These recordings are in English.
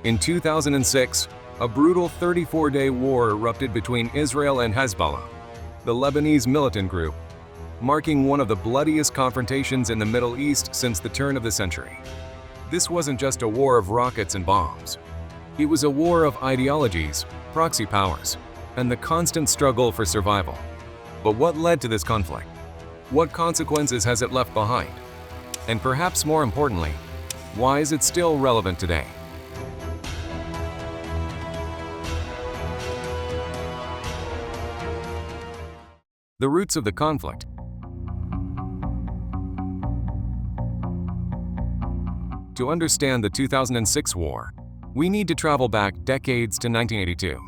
In 2006, a brutal 34-day war erupted between Israel and Hezbollah, the Lebanese militant group, marking one of the bloodiest confrontations in the Middle East since the turn of the century. This wasn't just a war of rockets and bombs. It was a war of ideologies, proxy powers, and the constant struggle for survival. But what led to this conflict? What consequences has it left behind? And perhaps more importantly, why is it still relevant today? The roots of the conflict. To understand the 2006 war, we need to travel back decades to 1982.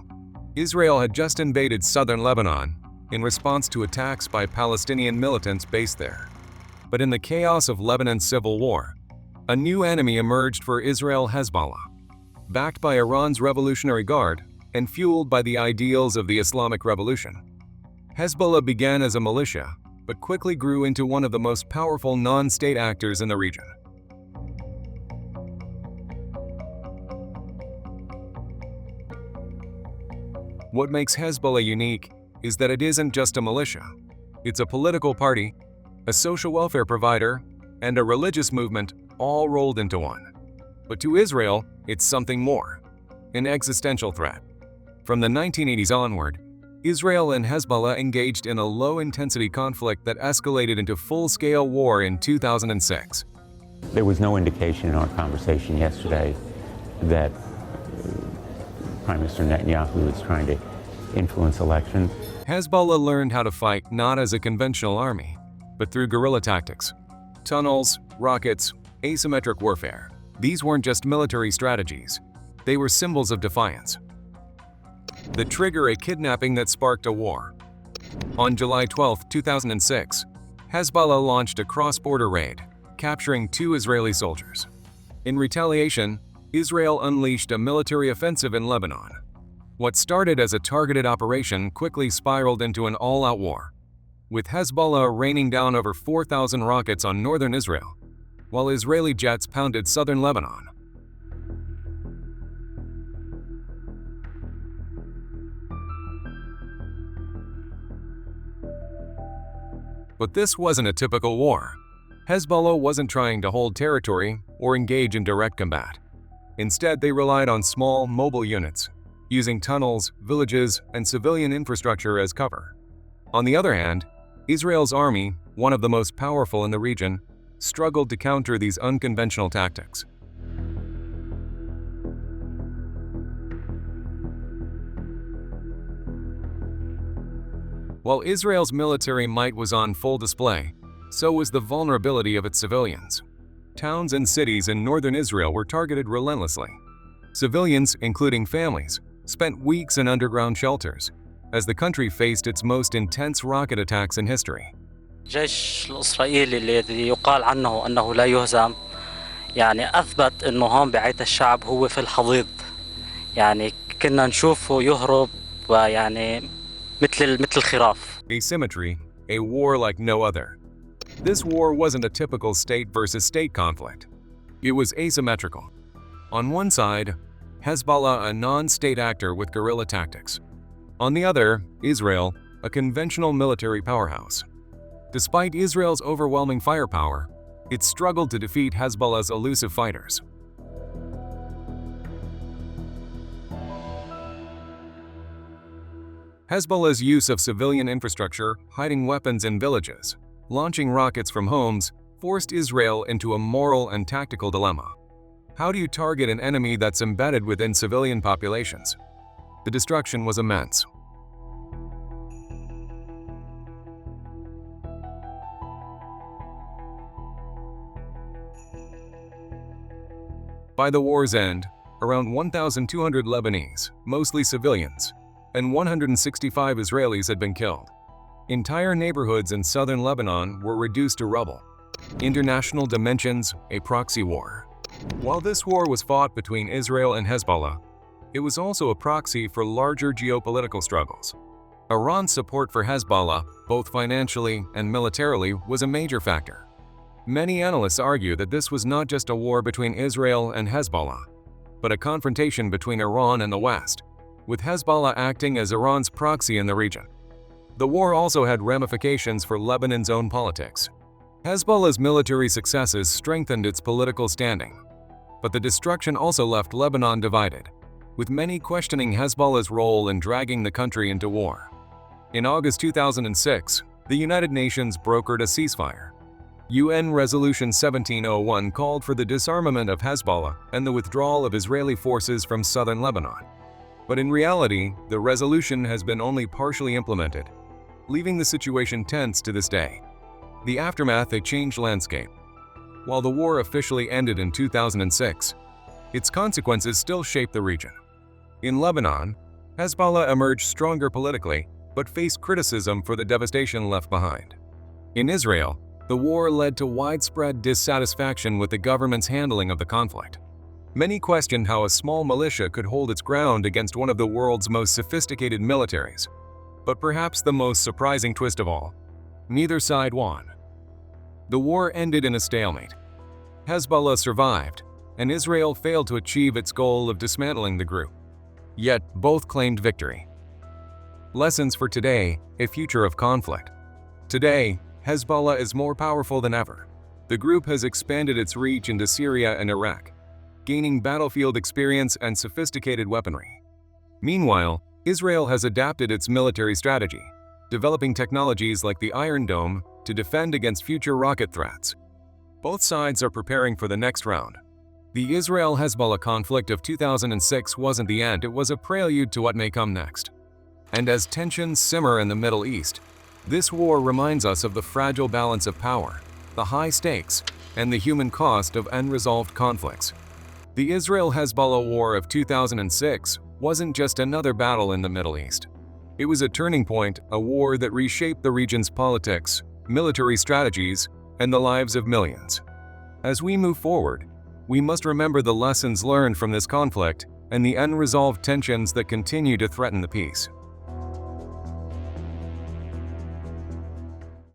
Israel had just invaded southern Lebanon in response to attacks by Palestinian militants based there. But in the chaos of Lebanon's civil war, a new enemy emerged for Israel-Hezbollah. Backed by Iran's Revolutionary Guard and fueled by the ideals of the Islamic Revolution, Hezbollah began as a militia, but quickly grew into one of the most powerful non-state actors in the region. What makes Hezbollah unique is that it isn't just a militia. It's a political party, a social welfare provider, and a religious movement all rolled into one. But to Israel, it's something more, an existential threat. From the 1980s onward, Israel and Hezbollah engaged in a low-intensity conflict that escalated into full-scale war in 2006. There was no indication in our conversation yesterday that Prime Minister Netanyahu is trying to influence elections. Hezbollah learned how to fight not as a conventional army, but through guerrilla tactics. Tunnels, rockets, asymmetric warfare. These weren't just military strategies. They were symbols of defiance. The trigger, a kidnapping that sparked a war. On July 12, 2006, Hezbollah launched a cross-border raid, capturing 2 Israeli soldiers. In retaliation, Israel unleashed a military offensive in Lebanon. What started as a targeted operation quickly spiraled into an all-out war, with Hezbollah raining down over 4,000 rockets on northern Israel, while Israeli jets pounded southern Lebanon. But this wasn't a typical war. Hezbollah wasn't trying to hold territory or engage in direct combat. Instead, they relied on small, mobile units, using tunnels, villages, and civilian infrastructure as cover. On the other hand, Israel's army, one of the most powerful in the region, struggled to counter these unconventional tactics. While Israel's military might was on full display, so was the vulnerability of its civilians. Towns and cities in northern Israel were targeted relentlessly. Civilians, including families, spent weeks in underground shelters as the country faced its most intense rocket attacks in history. الجيش الإسرائيلي الذي يقال عنه أنه لا يهزم أثبت أنه هون بعيد الشعب هو في الحضيض. كنا نشوفه يهرب مثل الخراف. Asymmetry, a war like no other. This war wasn't a typical state versus state conflict. It was asymmetrical. On one side, Hezbollah, a non-state actor with guerrilla tactics. On the other, Israel, a conventional military powerhouse. Despite Israel's overwhelming firepower, it struggled to defeat Hezbollah's elusive fighters. Hezbollah's use of civilian infrastructure, hiding weapons in villages, launching rockets from homes, forced Israel into a moral and tactical dilemma. How do you target an enemy that's embedded within civilian populations? The destruction was immense. By the war's end, around 1,200 Lebanese, mostly civilians, and 165 Israelis had been killed. Entire neighborhoods in southern Lebanon were reduced to rubble. International dimensions, a proxy war. While this war was fought between Israel and Hezbollah, it was also a proxy for larger geopolitical struggles. Iran's support for Hezbollah, both financially and militarily, was a major factor. Many analysts argue that this was not just a war between Israel and Hezbollah, but a confrontation between Iran and the West, with Hezbollah acting as Iran's proxy in the region. The war also had ramifications for Lebanon's own politics. Hezbollah's military successes strengthened its political standing, but the destruction also left Lebanon divided, with many questioning Hezbollah's role in dragging the country into war. In August 2006, the United Nations brokered a ceasefire. UN Resolution 1701 called for the disarmament of Hezbollah and the withdrawal of Israeli forces from southern Lebanon. But in reality, the resolution has been only partially implemented, leaving the situation tense to this day. The aftermath a changed landscape. While the war officially ended in 2006, its consequences still shape the region. In Lebanon, Hezbollah emerged stronger politically, but faced criticism for the devastation left behind. In Israel, the war led to widespread dissatisfaction with the government's handling of the conflict. Many questioned how a small militia could hold its ground against one of the world's most sophisticated militaries. But perhaps the most surprising twist of all, neither side won. The war ended in a stalemate. Hezbollah survived, and Israel failed to achieve its goal of dismantling the group. Yet both claimed victory. Lessons for today, a future of conflict. Today, Hezbollah is more powerful than ever. The group has expanded its reach into Syria and Iraq, gaining battlefield experience and sophisticated weaponry. Meanwhile, Israel has adapted its military strategy, developing technologies like the Iron Dome to defend against future rocket threats. Both sides are preparing for the next round. The Israel-Hezbollah conflict of 2006 wasn't the end, it was a prelude to what may come next. And as tensions simmer in the Middle East, this war reminds us of the fragile balance of power, the high stakes, and the human cost of unresolved conflicts. The Israel-Hezbollah War of 2006 wasn't just another battle in the Middle East. It was a turning point, a war that reshaped the region's politics, military strategies, and the lives of millions. As we move forward, we must remember the lessons learned from this conflict and the unresolved tensions that continue to threaten the peace.